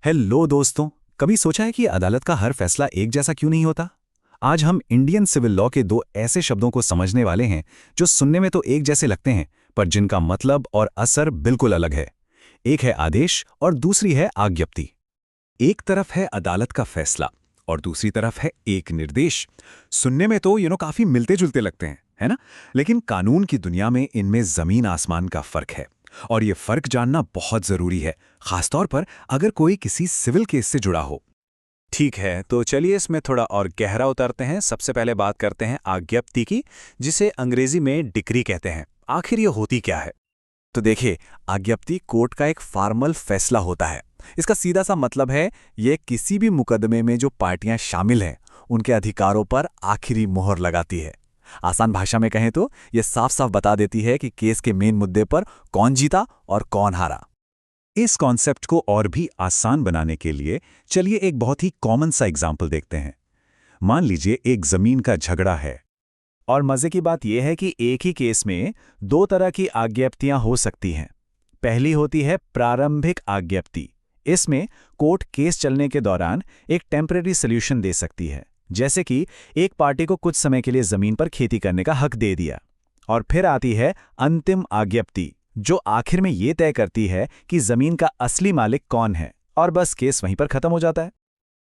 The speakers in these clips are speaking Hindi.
हेलो दोस्तों, कभी सोचा है कि अदालत का हर फैसला एक जैसा क्यों नहीं होता? आज हम इंडियन सिविल लॉ के दो ऐसे शब्दों को समझने वाले हैं जो सुनने में तो एक जैसे लगते हैं, पर जिनका मतलब और असर बिल्कुल अलग है। एक है आदेश और दूसरी है आज्ञप्ति। एक तरफ है अदालत का फैसला और दूसरी तरफ है एक निर्देश। सुनने में तो काफी मिलते जुलते लगते हैं, है ना? लेकिन कानून की दुनिया में इनमें जमीन आसमान का फर्क है। और ये फर्क जानना बहुत जरूरी है, खासतौर पर अगर कोई किसी सिविल केस से जुड़ा हो। ठीक है, तो चलिए इसमें थोड़ा और गहरा उतरते हैं। सबसे पहले बात करते हैं आज्ञप्ति की, जिसे अंग्रेजी में डिक्री कहते हैं। आखिर ये होती क्या है? तो देखिए, आज्ञप्ति कोर्ट का एक फॉर्मल फैसला होता है। इसका सीधा सा मतलब है ये किसी भी मुकदमे में जो पार्टियां शामिल हैं उनके अधिकारों पर आखिरी मोहर लगाती है। आसान भाषा में कहें तो ये साफ साफ बता देती है कि केस के मेन मुद्दे पर कौन जीता और कौन हारा। इस कॉन्सेप्ट को और भी आसान बनाने के लिए चलिए एक बहुत ही कॉमन सा एग्जाम्पल देखते हैं। मान लीजिए एक जमीन का झगड़ा है। और मजे की बात यह है कि एक ही केस में दो तरह की आज्ञप्तियां हो सकती हैं। पहली होती है प्रारंभिक आज्ञप्ति। इसमें कोर्ट केस चलने के दौरान एक टेम्परेरी सॉल्यूशन दे सकती है, जैसे कि एक पार्टी को कुछ समय के लिए जमीन पर खेती करने का हक दे दिया। और फिर आती है अंतिम आज्ञप्ति, जो आखिर में ये तय करती है कि जमीन का असली मालिक कौन है, और बस केस वहीं पर खत्म हो जाता है।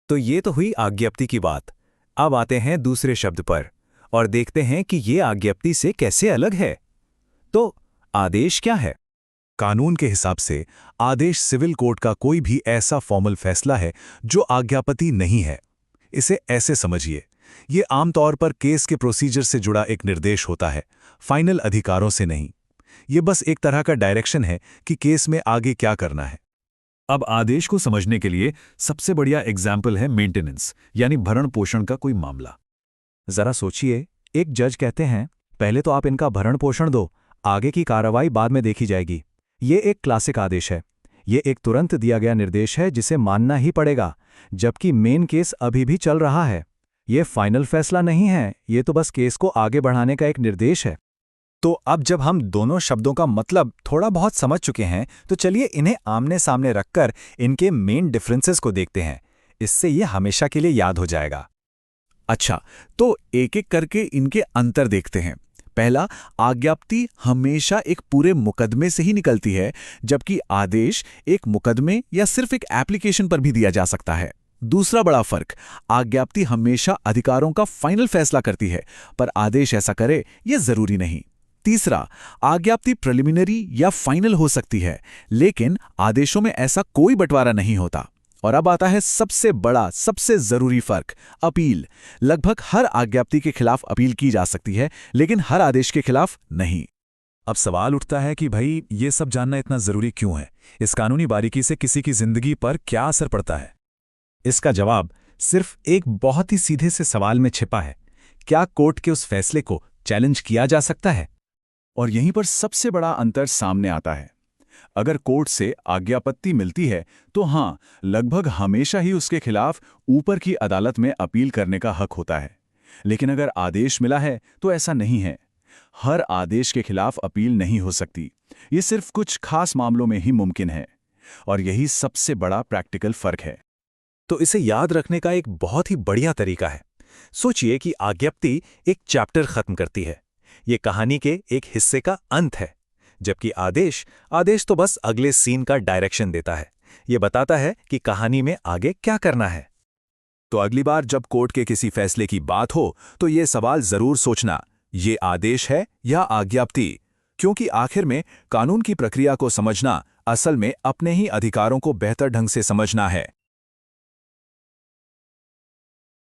तो ये तो हुई आज्ञप्ति की बात। अब आते हैं दूसरे शब्द पर और देखते हैं कि ये आज्ञप्ति से कैसे अलग है। तो आदेश क्या है? कानून के हिसाब से आदेश सिविल कोर्ट का कोई भी ऐसा फॉर्मल फैसला है जो आज्ञापति नहीं है। इसे ऐसे समझिए, ये आमतौर पर केस के प्रोसीजर से जुड़ा एक निर्देश होता है, फाइनल अधिकारों से नहीं। ये बस एक तरह का डायरेक्शन है कि केस में आगे क्या करना है। अब आदेश को समझने के लिए सबसे बढ़िया एग्जाम्पल है मेंटेनेंस, यानी भरण पोषण का कोई मामला। जरा सोचिए, एक जज कहते हैं पहले तो आप इनका भरण पोषण दो, आगे की कार्रवाई बाद में देखी जाएगी। ये एक क्लासिक आदेश है। ये एक तुरंत दिया गया निर्देश है जिसे मानना ही पड़ेगा, जबकि मेन केस अभी भी चल रहा है। ये फाइनल फैसला नहीं है, ये तो बस केस को आगे बढ़ाने का एक निर्देश है। तो अब जब हम दोनों शब्दों का मतलब थोड़ा बहुत समझ चुके हैं, तो चलिए इन्हें आमने सामने रखकर इनके मेन डिफरेंसेस को देखते हैं। इससे ये हमेशा के लिए याद हो जाएगा। अच्छा, तो एक एक करके इनके अंतर देखते हैं। पहला, आज्ञप्ति हमेशा एक पूरे मुकदमे से ही निकलती है, जबकि आदेश एक मुकदमे या सिर्फ एक एप्लीकेशन पर भी दिया जा सकता है। दूसरा बड़ा फर्क, आज्ञप्ति हमेशा अधिकारों का फाइनल फैसला करती है, पर आदेश ऐसा करे यह जरूरी नहीं। तीसरा, आज्ञप्ति प्रिलिमिनरी या फाइनल हो सकती है, लेकिन आदेशों में ऐसा कोई बंटवारा नहीं होता। और अब आता है सबसे बड़ा, सबसे जरूरी फर्क, अपील। लगभग हर आज्ञप्ति के खिलाफ अपील की जा सकती है, लेकिन हर आदेश के खिलाफ नहीं। अब सवाल उठता है कि भाई ये सब जानना इतना जरूरी क्यों है? इस कानूनी बारीकी से किसी की जिंदगी पर क्या असर पड़ता है? इसका जवाब सिर्फ एक बहुत ही सीधे से सवाल में छिपा है। क्या कोर्ट के उस फैसले को चैलेंज किया जा सकता है? और यहीं पर सबसे बड़ा अंतर सामने आता है। अगर कोर्ट से आज्ञापत्ति मिलती है तो हाँ, लगभग हमेशा ही उसके खिलाफ ऊपर की अदालत में अपील करने का हक होता है। लेकिन अगर आदेश मिला है तो ऐसा नहीं है। हर आदेश के खिलाफ अपील नहीं हो सकती। ये सिर्फ कुछ खास मामलों में ही मुमकिन है। और यही सबसे बड़ा प्रैक्टिकल फर्क है। तो इसे याद रखने का एक बहुत ही बढ़िया तरीका है। सोचिए कि आज्ञप्ति एक चैप्टर खत्म करती है। ये कहानी के एक हिस्से का अंत है, जबकि आदेश तो बस अगले सीन का डायरेक्शन देता है। ये बताता है कि कहानी में आगे क्या करना है। तो अगली बार जब कोर्ट के किसी फैसले की बात हो तो ये सवाल जरूर सोचना, ये आदेश है या आज्ञप्ति? क्योंकि आखिर में कानून की प्रक्रिया को समझना असल में अपने ही अधिकारों को बेहतर ढंग से समझना है।